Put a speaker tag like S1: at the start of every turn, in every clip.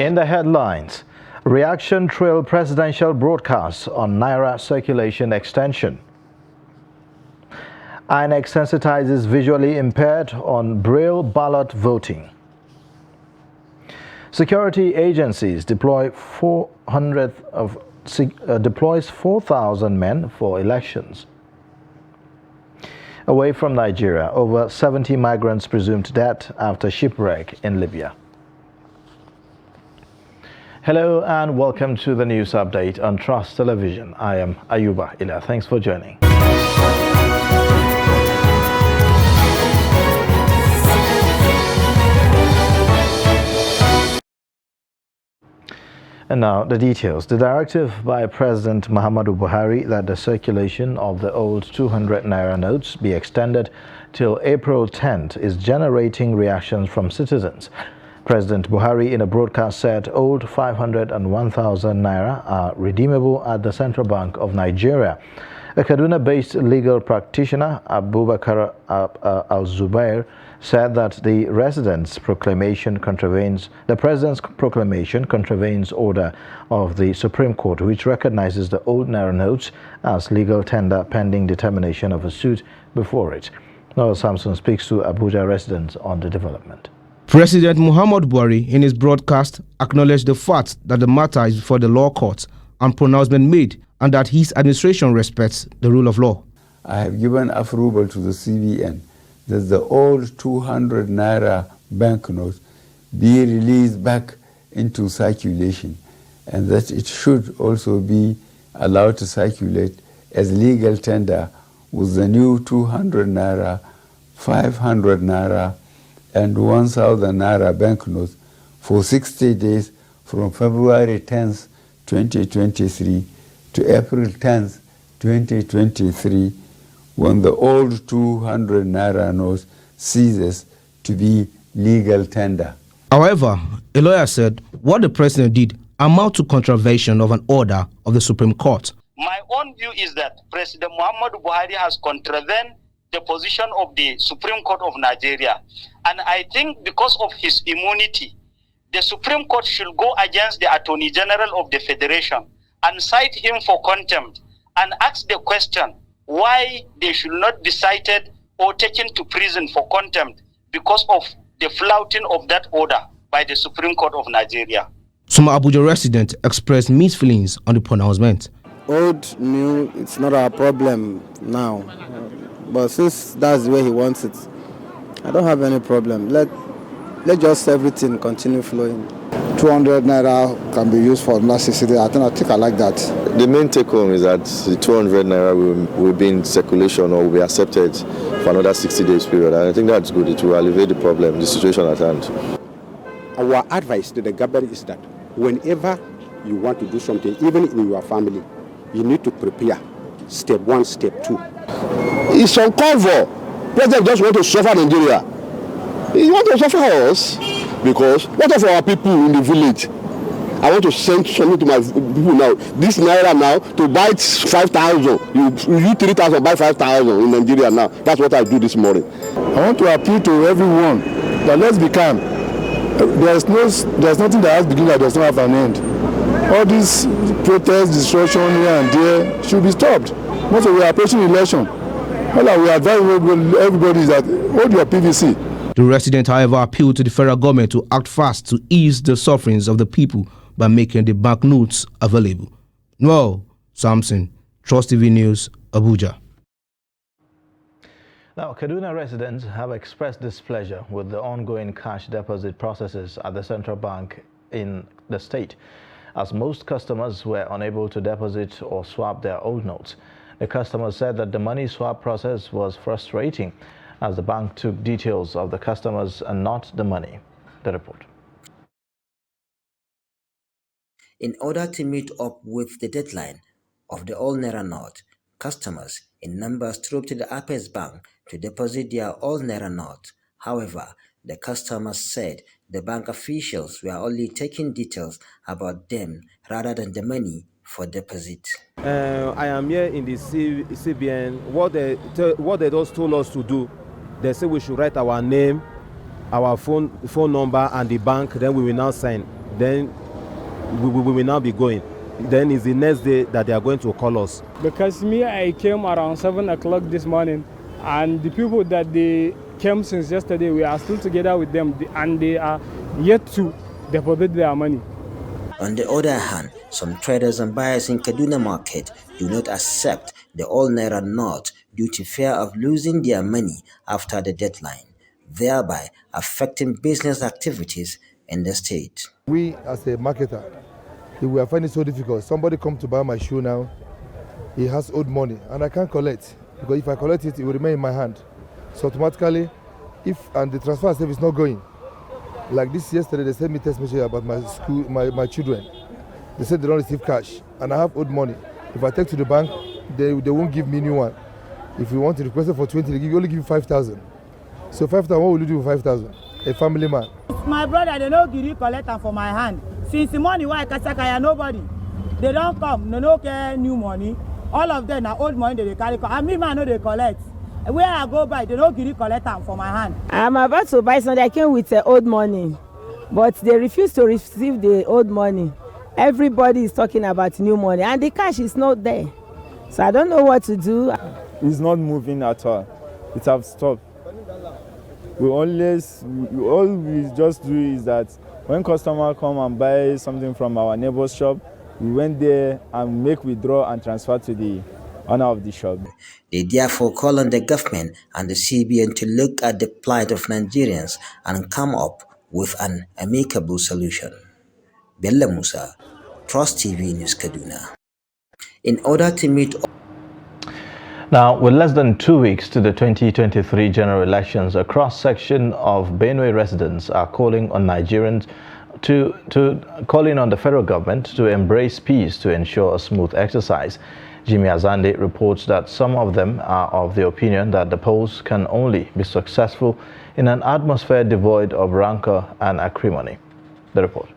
S1: In the headlines, reaction trail presidential broadcasts on Naira circulation extension. INEC sensitizes visually impaired on Braille ballot voting. Security agencies deploys 4,000 men for elections. Away from Nigeria, over 70 migrants presumed dead after shipwreck in Libya. Hello and welcome to the news update on Trust Television. I am Ayuba Ila. Thanks for joining. And now the details. The directive by President Muhammadu Buhari that the circulation of the old 200 Naira notes be extended till April 10th is generating reactions from citizens. President Buhari in a broadcast said old 500 and 1,000 Naira are redeemable at the Central Bank of Nigeria. A Kaduna-based legal practitioner, Abubakar Al-Zubair, said that the president's proclamation contravenes order of the Supreme Court, which recognizes the old Naira notes as legal tender pending determination of a suit before it. Noel Samson speaks to Abuja residents on the development.
S2: President Muhammadu Buhari in his broadcast acknowledged the fact that the matter is before the law courts and pronouncement made, and that his administration respects the rule of law.
S3: I have given approval to the CBN that the old 200 Naira banknotes be released back into circulation, and that it should also be allowed to circulate as legal tender with the new 200 Naira, 500 Naira, and 1,000 Naira banknotes for 60 days from February 10th, 2023 to April 10th, 2023, when the old 200 Naira notes ceases to be legal tender.
S2: However, a lawyer said what the president did amount to contravention of an order of the Supreme Court.
S4: My own view is that President Muhammadu Buhari has contravened the position of the Supreme Court of Nigeria. And I think because of his immunity, the Supreme Court should go against the Attorney General of the Federation and cite him for contempt and ask the question why they should not be cited or taken to prison for contempt because of the flouting of that order by the Supreme Court of Nigeria.
S2: Some Abuja residents expressed mixed feelings on the pronouncement.
S5: Old, new, it's not our problem now. But since that's the way he wants it, I don't have any problem. Let just everything continue flowing.
S6: 200 Naira can be used for last 60 days. I think I like that.
S7: The main take home is that the 200 Naira will be in circulation or will be accepted for another 60 days period. And I think that's good. It will alleviate the problem, the situation at hand.
S8: Our advice to the government is that whenever you want to do something, even in your family, you need to prepare. Step one, step two.
S6: It's uncalled for. President just want to suffer Nigeria. He want to suffer us because what of our people in the village? I want to send something to my people now. This Naira now, to buy 5,000, you 3,000, buy 5,000 in Nigeria now. That's what I do this morning.
S9: I want to appeal to everyone that let's be calm. There's nothing that has begun that does not have an end. All these protests, destruction here and there should be stopped. Most of we are approaching election. All that we advise everybody is that hold your PVC.
S2: The resident, however, appealed to the federal government to act fast to ease the sufferings of the people by making the banknotes available. Noel Samson, Trust TV News, Abuja.
S1: Now, Kaduna residents have expressed displeasure with the ongoing cash deposit processes at the central bank in the state, as most customers were unable to deposit or swap their old notes. The customers said that the money swap process was frustrating, as the bank took details of the customers and not the money. The report.
S10: In order to meet up with the deadline of the All Naira note, customers in numbers trooped to the Apex Bank to deposit their All Naira note. However, the customers said the bank officials were only taking details about them rather than the money for deposit.
S11: I am here in the CBN. What they just told us to do, they say we should write our name, our phone number and the bank, then we will now sign. then we will now be going. Then it's the next day that they are going to call us.
S12: Because me, I came around 7 o'clock this morning, and the people that they came since yesterday, we are still together with them, and they are yet to deposit their money.
S10: On the other hand, some traders and buyers in Kaduna market do not accept the all naira note due to fear of losing their money after the deadline, thereby affecting business activities in the state.
S9: We as a marketer, we are finding it so difficult. Somebody come to buy my shoe now, he has owed money and I can't collect, because if I collect it, it will remain in my hand. So automatically, and the transfer service is not going. Like this yesterday, they sent me text message about my school, my children. They said they don't receive cash, and I have owed money. If I take to the bank, they won't give me new one. If you want to request it for 20, they only give you 5,000. So 5,000, what will you do with 5,000? A family man.
S13: My brother, they no give collect for my hand. Since the money why Kasakaya nobody, they don't come, no care new money. All of them are old money they carry. I mean, man, no they collect. Where I go by, they don't give collect for my hand.
S14: I'm about to buy something. I came with old money, but they refuse to receive the old money. Everybody is talking about new money, and the cash is not there. So I don't know what to do.
S15: It's not moving at all. It has stopped. All we just do is that when customers come and buy something from our neighbor's shop, we went there and make withdraw and transfer to the owner of the shop.
S10: They therefore call on the government and the CBN to look at the plight of Nigerians and come up with an amicable solution. Bello Musa, Trust TV News, Kaduna. In order to meet...
S1: Now, with less than 2 weeks to the 2023 general elections, a cross-section of Benue residents are calling on Nigerians calling on the federal government to embrace peace to ensure a smooth exercise. Jimmy Azande reports that some of them are of the opinion that the polls can only be successful in an atmosphere devoid of rancor and acrimony. The report.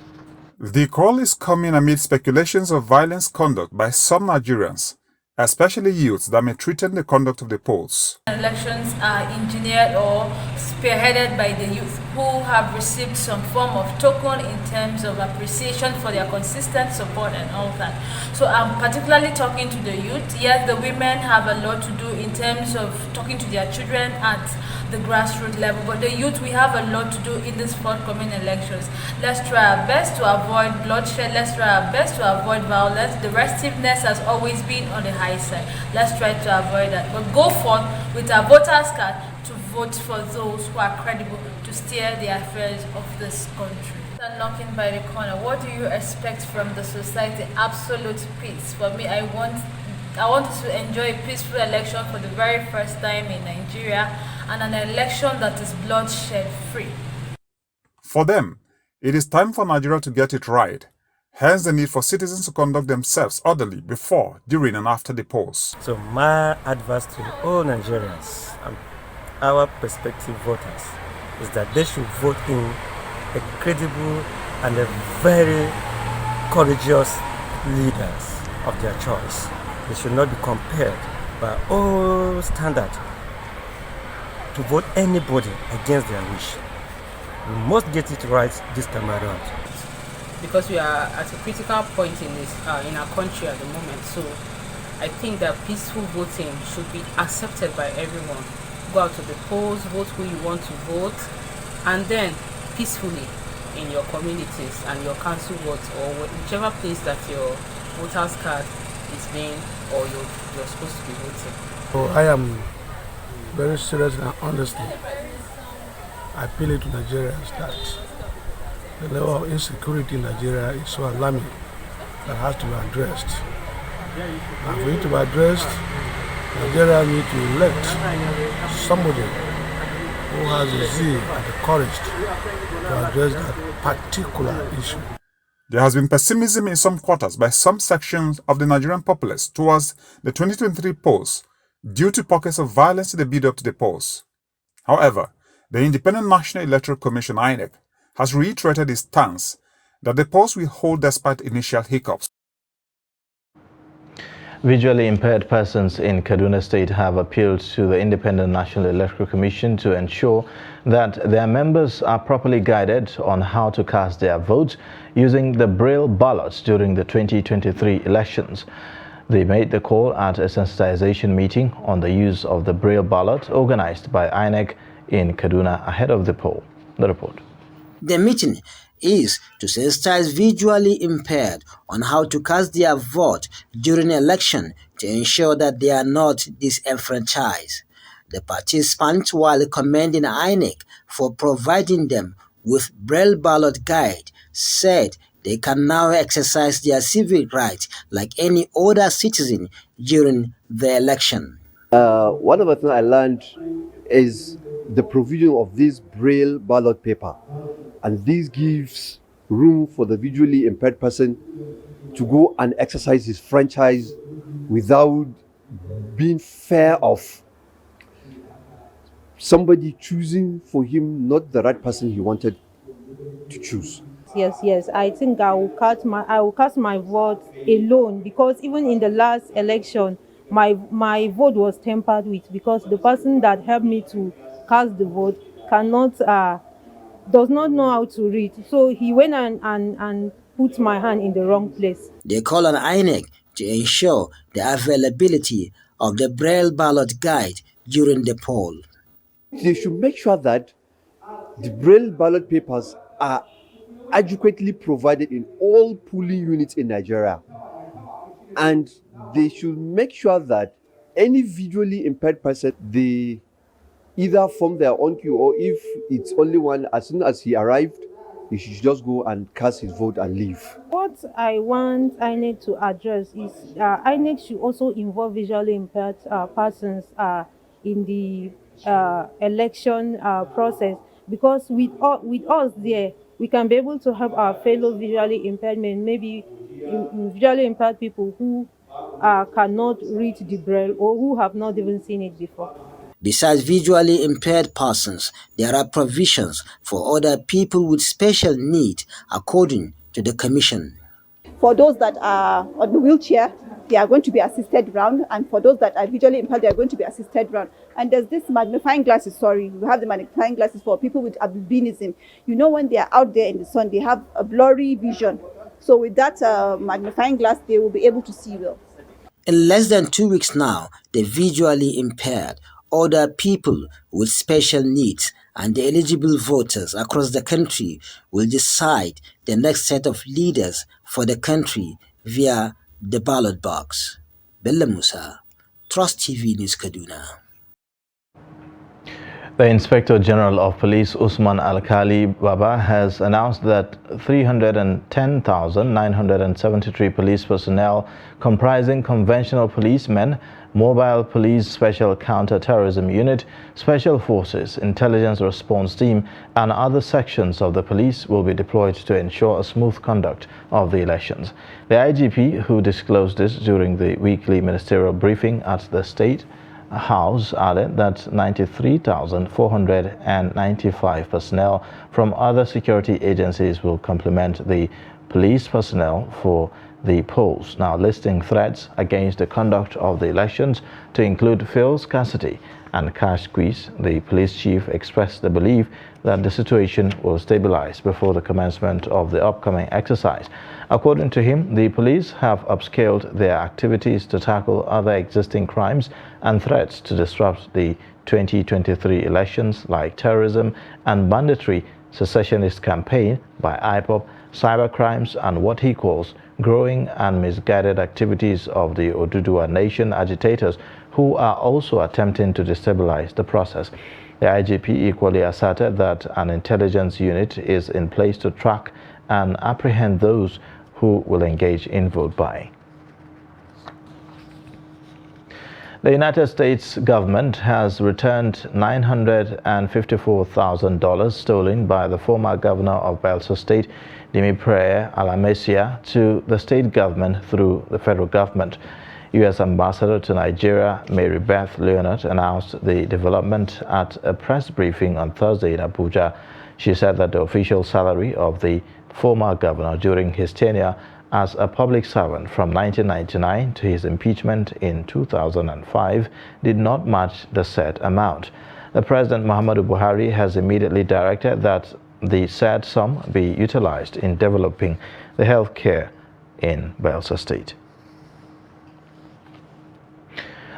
S16: The call is coming amid speculations of violent conduct by some Nigerians, especially youths, that may threaten the conduct of the polls.
S17: Elections are engineered or spearheaded by the youth who have received some form of token in terms of appreciation for their consistent support and all that. So I'm particularly talking to the youth. Yes, the women have a lot to do in terms of talking to their children at the grassroots level, but the youth, we have a lot to do in these forthcoming elections. Let's try our best to avoid bloodshed. Let's try our best to avoid violence. The restiveness has always been on the high side. Let's try to avoid that. But go forth with our voters' card to vote for those who are credible to steer the affairs of this country. Knocking by the corner, what do you expect from the society? Absolute peace. For me, I want to enjoy a peaceful election for the very first time in Nigeria, and an election that is bloodshed free.
S16: For them, it is time for Nigeria to get it right. Hence the need for citizens to conduct themselves orderly before, during and after the polls.
S18: So my advice to all Nigerians and our prospective voters is that they should vote in a credible and a very courageous leaders of their choice. They should not be compared by all standards to vote anybody against their wish. We must get it right this time around.
S19: Because we are at a critical point in our country at the moment, so I think that peaceful voting should be accepted by everyone. Go out to the polls, vote who you want to vote, and then peacefully in your communities and your council wards or whichever place that your voter's card is being or you're supposed to be voting.
S20: So I am very serious and honestly appealing to Nigerians that the level of insecurity in Nigeria is so alarming that has to be addressed. And for it to be addressed, Nigeria needs to elect somebody who has the zeal and the courage to address that particular issue.
S16: There has been pessimism in some quarters by some sections of the Nigerian populace towards the 2023 polls due to pockets of violence in the build-up to the polls. However, the Independent National Electoral Commission (INEC) has reiterated its stance that the polls will hold despite initial hiccups.
S1: Visually impaired persons in Kaduna State have appealed to the Independent National Electoral Commission to ensure that their members are properly guided on how to cast their votes using the Braille ballots during the 2023 elections. They made the call at a sensitization meeting on the use of the Braille ballot organized by INEC in Kaduna ahead of the poll. The report.
S10: The meeting is to sensitize visually impaired on how to cast their vote during election to ensure that they are not disenfranchised. The participants, while commending INEC for providing them with Braille ballot guide, said they can now exercise their civic rights like any other citizen during the election.
S21: One of the things I learned is the provision of this Braille ballot paper, and this gives room for the visually impaired person to go and exercise his franchise without being fear of somebody choosing for him not the right person he wanted to choose.
S22: Yes. I think I will cast my vote alone, because even in the last election, my vote was tampered with because the person that helped me to cast the vote does not know how to read. So he went and put my hand in the wrong place.
S10: They call on INEC to ensure the availability of the Braille ballot guide during the poll.
S21: They should make sure that the Braille ballot papers are adequately provided in all polling units in Nigeria. And they should make sure that any visually impaired person, they either form their own queue, or if it's only one, as soon as he arrived, he should just go and cast his vote and leave.
S22: What I want INEC to address is INEC should also involve visually impaired persons in the election process, because with us there, we can be able to help our fellow visually impaired men, maybe visually impaired people who cannot read the Braille or who have not even seen it before.
S10: Besides visually impaired persons, there are provisions for other people with special needs, according to the Commission.
S23: For those that are on the wheelchair, they are going to be assisted round, and for those that are visually impaired, they are going to be assisted round. And there's this magnifying glasses, we have the magnifying glasses for people with albinism. You know, when they are out there in the sun, they have a blurry vision. So with that magnifying glass, they will be able to see well.
S10: In less than 2 weeks now, the visually impaired, other people with special needs, and the eligible voters across the country will decide the next set of leaders for the country via the ballot box. Bello Musa, Trust TV News, Kaduna.
S1: The Inspector General of Police, Usman Alkali Baba, has announced that 310,973 police personnel comprising conventional policemen, mobile police special counter-terrorism unit, special forces, intelligence response team, and other sections of the police will be deployed to ensure a smooth conduct of the elections. The IGP, who disclosed this during the weekly ministerial briefing at the State House, added that 93,495 personnel from other security agencies will complement the police personnel for the polls, now listing threats against the conduct of the elections to include fuel scarcity and cash squeeze. The police chief expressed the belief that the situation will stabilize before the commencement of the upcoming exercise. According to him, the police have upscaled their activities to tackle other existing crimes and threats to disrupt the 2023 elections, like terrorism and banditry, secessionist campaign by IPOB, cybercrimes, and what he calls growing and misguided activities of the Oduduwa Nation agitators, who are also attempting to destabilize the process. The IGP equally asserted that an intelligence unit is in place to track and apprehend those who will engage in vote buying. The United States government has returned $954,000 stolen by the former governor of Bayelsa State, Dimi Prayer Alamesia, to the state government through the federal government. U.S. Ambassador to Nigeria, Mary Beth Leonard, announced the development at a press briefing on Thursday in Abuja. She said that the official salary of the former governor during his tenure as a public servant from 1999 to his impeachment in 2005 did not match the said amount. The President Muhammadu Buhari has immediately directed that the said sum be utilized in developing the health care in Bayelsa State.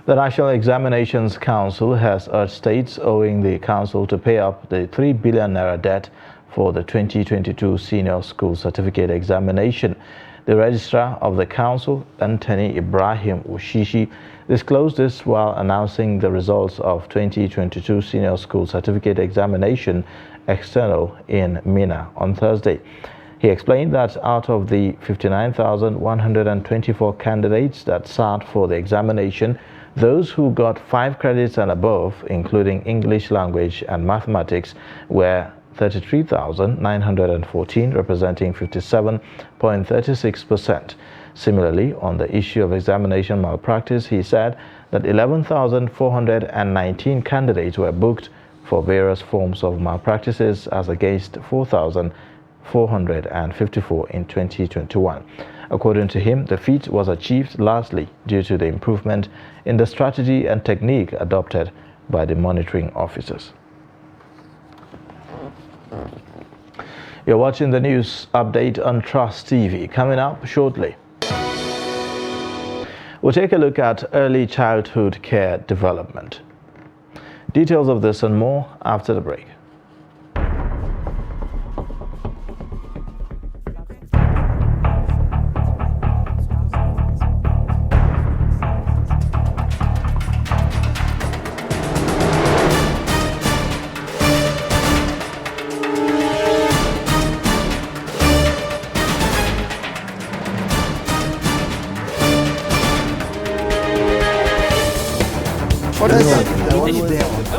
S1: The National Examinations Council has urged states owing the council to pay up the 3 billion naira debt for the 2022 Senior School Certificate Examination. The registrar of the council, Anthony Ibrahim Ushishi, disclosed this while announcing the results of 2022 Senior School Certificate Examination External in Minna on Thursday. He explained that out of the 59,124 candidates that sat for the examination, those who got 5 credits and above, including English language and mathematics, were 33,914, representing 57.36%. Similarly, on the issue of examination malpractice, he said that 11,419 candidates were booked for various forms of malpractices as against 4,454 in 2021. According to him, the feat was achieved largely due to the improvement in the strategy and technique adopted by the monitoring officers. You're watching the news update on Trust TV. Coming up shortly, we'll take a look at early childhood care development. Details of this and more after the break.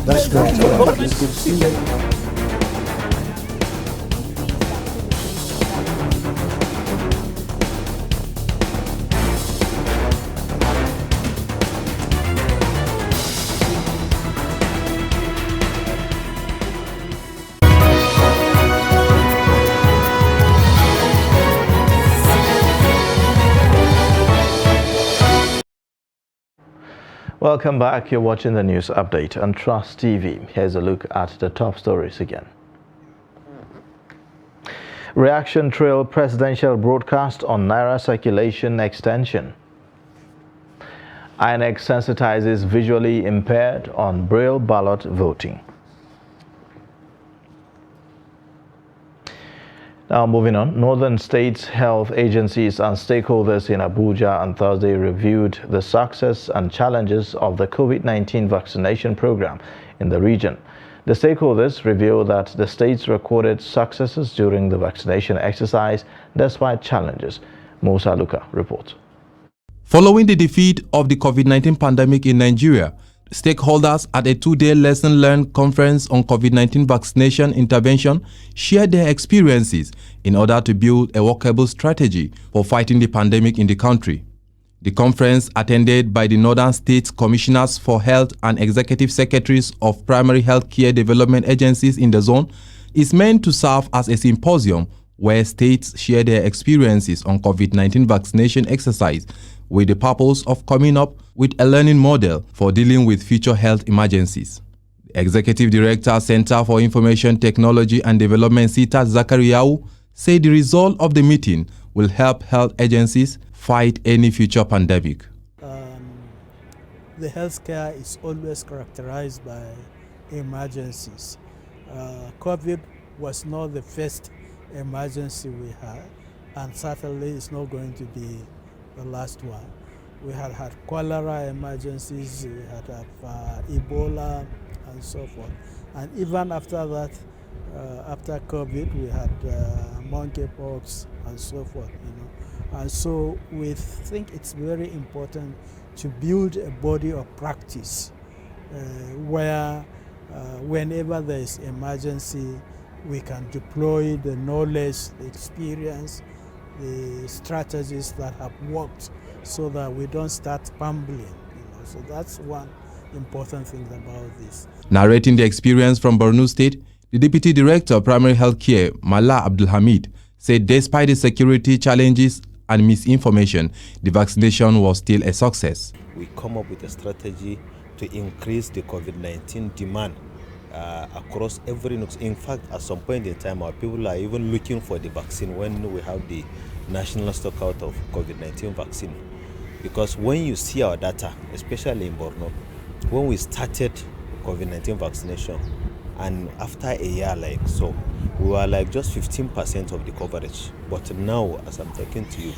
S3: That's great. It's good to see you.
S1: Welcome back. You're watching the news update on Trust TV. Here's a look at the top stories again. Reaction trail presidential broadcast on Naira circulation extension. INEC sensitizes visually impaired on Braille ballot voting. Now moving on, Northern States health agencies and stakeholders in Abuja on Thursday reviewed the success and challenges of the COVID-19 vaccination program in the region. The stakeholders revealed that the states recorded successes during the vaccination exercise despite challenges. Musa Luka reports.
S4: Following the defeat of the COVID-19 pandemic in Nigeria, stakeholders at a 2-day lesson learned conference on COVID-19 vaccination intervention shared their experiences in order to build a workable strategy for fighting the pandemic in the country. The conference, attended by the Northern States Commissioners for Health and Executive Secretaries of Primary Health Care Development Agencies in the zone, is meant to serve as a symposium where states share their experiences on COVID-19 vaccination exercise with the purpose of coming up with a learning model for dealing with future health emergencies. The Executive Director, Center for Information Technology and Development, Sitat Zakariaou, said the result of the meeting will help health agencies fight any future pandemic.
S5: The healthcare is always characterized by emergencies. COVID was not the first emergency we had, and certainly it's not going to be the last one. We had cholera emergencies, we had Ebola, and so forth. And even after that, after COVID, we had monkeypox and so forth. And so we think it's very important to build a body of practice where whenever there is emergency, we can deploy the knowledge, the experience, the strategies that have worked so that we don't start fumbling. So that's one important thing about this.
S4: Narrating the experience from Borno State, the Deputy Director of Primary Health Care, Mala Abdulhamid, said despite the security challenges and misinformation, the vaccination was still a success.
S6: We come up with a strategy to increase the COVID-19 demand across every nook. In fact, at some point in time, our people are even looking for the vaccine when we have the national stock out of COVID-19 vaccine. Because when you see our data, especially in Borno, when we started COVID-19 vaccination, and after a year like so, we were like just 15% of the coverage. But now, as I'm talking to you,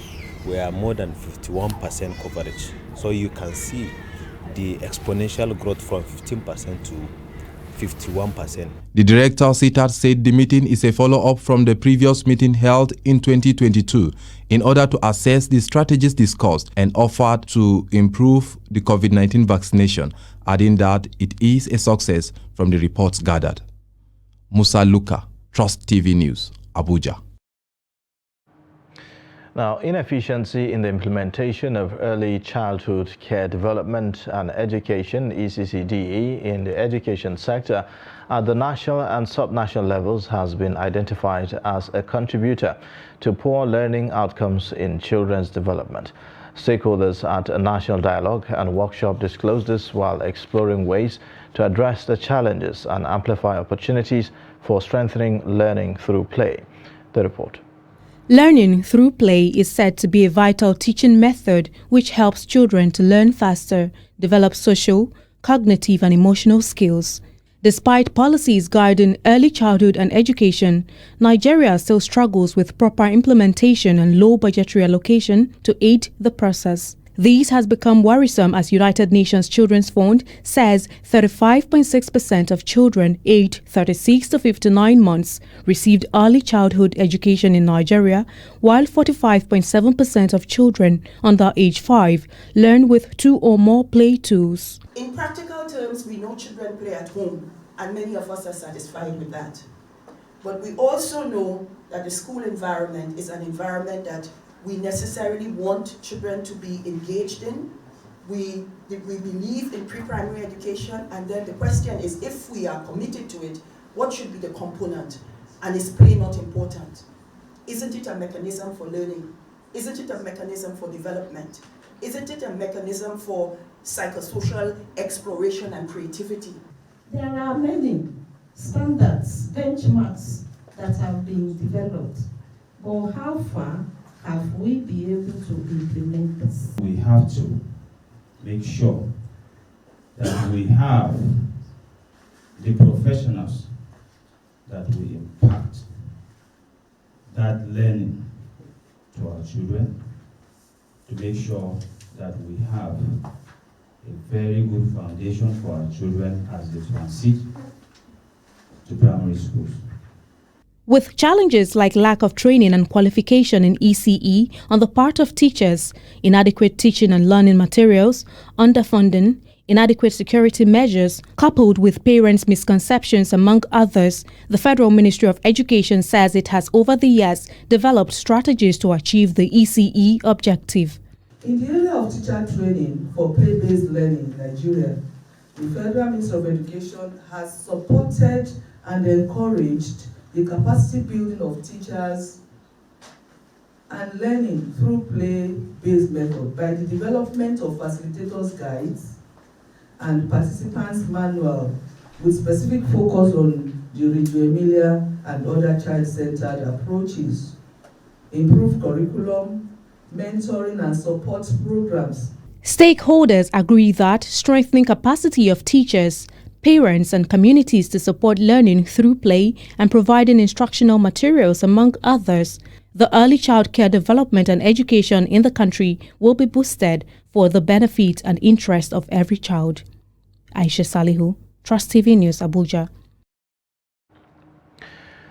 S6: we are more than 51% coverage. So you can see the exponential growth from 15% to 51%.
S4: The director CTAT said the meeting is a follow-up from the previous meeting held in 2022 in order to assess the strategies discussed and offered to improve the COVID-19 vaccination, adding that it is a success from the reports gathered. Musa Luka, Trust TV News, Abuja.
S1: Now, inefficiency in the implementation of early childhood care development and education, ECCDE, in the education sector at the national and subnational levels has been identified as a contributor to poor learning outcomes in children's development. Stakeholders at a national dialogue and workshop disclosed this while exploring ways to address the challenges and amplify opportunities for strengthening learning through play. The report.
S7: Learning through play is said to be a vital teaching method which helps children to learn faster, develop social, cognitive and emotional skills. Despite policies guiding early childhood and education, Nigeria still struggles with proper implementation and low budgetary allocation to aid the process. This has become worrisome as United Nations Children's Fund says 35.6% of children aged 36 to 59 months received early childhood education in Nigeria, while 45.7% of children under age 5 learn with 2 or more play tools.
S8: In practical terms, we know children play at home, and many of us are satisfied with that. But we also know that the school environment is an environment that we necessarily want children to be engaged in. We believe in pre-primary education, and then the question is, if we are committed to it, what should be the component? And is play not important? Isn't it a mechanism for learning? Isn't it a mechanism for development? Isn't it a mechanism for psychosocial exploration and creativity?
S24: There are many standards, benchmarks that have been developed, but how far have we been able to implement this?
S25: We have to make sure that we have the professionals that will impact that learning to our children, to make sure that we have a very good foundation for our children as they transit to primary schools.
S7: With challenges like lack of training and qualification in ECE on the part of teachers, inadequate teaching and learning materials, underfunding, inadequate security measures, coupled with parents' misconceptions, among others, the Federal Ministry of Education says it has over the years developed strategies to achieve the ECE objective.
S26: In the area of teacher training for play-based learning in Nigeria, the Federal Ministry of Education has supported and encouraged the capacity building of teachers and learning through play-based method by the development of facilitators' guides and participants' manual with specific focus on the Reggio Emilia and other child-centered approaches, improved curriculum, mentoring and support programs.
S7: Stakeholders agree that strengthening capacity of teachers, parents and communities to support learning through play and providing instructional materials, among others, the early child care development and education in the country will be boosted for the benefit and interest of every child. Aisha Salihu, Trust TV News, Abuja.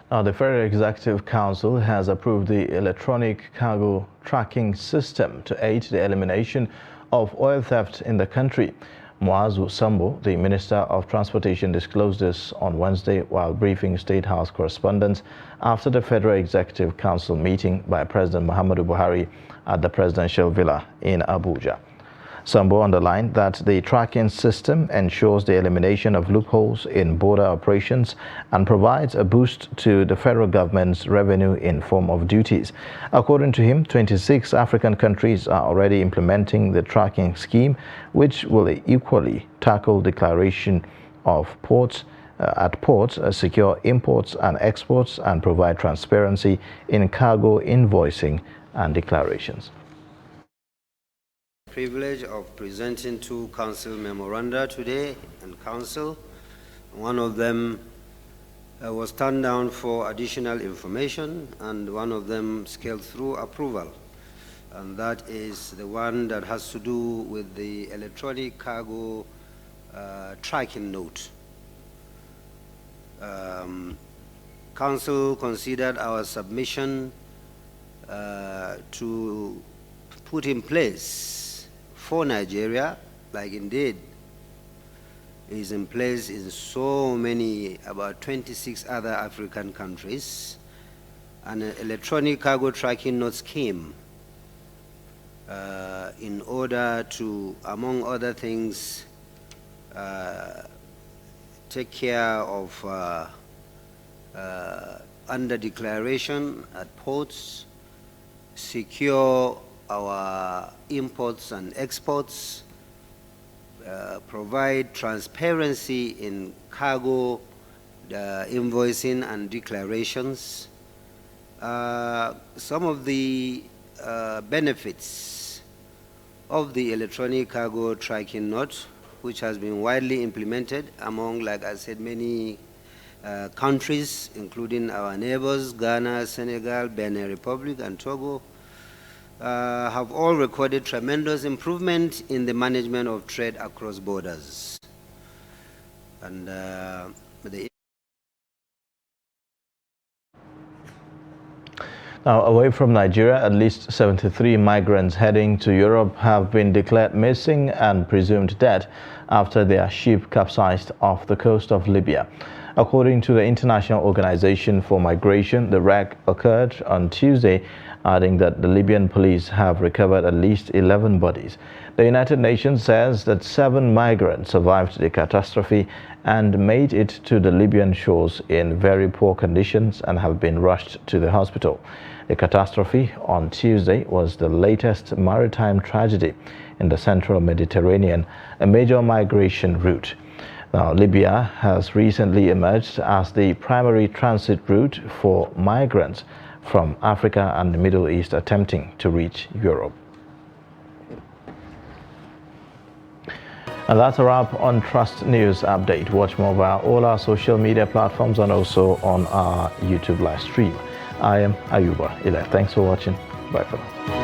S1: Now, the Federal Executive Council has approved the electronic cargo tracking system to aid the elimination of oil theft in the country. Muazu Sambo, the Minister of Transportation, disclosed this on Wednesday while briefing State House correspondents after the Federal Executive Council meeting by President Muhammadu Buhari at the Presidential Villa in Abuja. Sambo underlined that the tracking system ensures the elimination of loopholes in border operations and provides a boost to the federal government's revenue in form of duties. According to him, 26 African countries are already implementing the tracking scheme, which will equally tackle declaration of ports, secure imports and exports, and provide transparency in cargo invoicing and declarations.
S2: Privilege of presenting two council memoranda today in council. One of them was turned down for additional information, and one of them scaled through approval. And that is the one that has to do with the electronic cargo tracking note. Council considered our submission to put in place for Nigeria, like indeed is in place in so many, about 26 other African countries, an electronic cargo tracking note scheme in order to, among other things, take care of under declaration at ports, secure our imports and exports, provide transparency in cargo invoicing and declarations. Some of the benefits of the electronic cargo tracking note, which has been widely implemented among, like I said, many countries, including our neighbors, Ghana, Senegal, Benin Republic, and Togo, have all recorded tremendous improvement in the management of trade across borders. And
S1: Now, away from Nigeria, at least 73 migrants heading to Europe have been declared missing and presumed dead after their ship capsized off the coast of Libya. According to the International Organization for Migration, the wreck occurred on Tuesday, adding that the Libyan police have recovered at least 11 bodies. The United Nations says that 7 migrants survived the catastrophe and made it to the Libyan shores in very poor conditions and have been rushed to the hospital. The catastrophe on Tuesday was the latest maritime tragedy in the central Mediterranean, a major migration route. Now, Libya has recently emerged as the primary transit route for migrants from Africa and the Middle East attempting to reach Europe. And that's a wrap on Trust News Update. Watch more via all our social media platforms and also on our YouTube live stream. I am Ayuba Ile. Thanks for watching. Bye for now.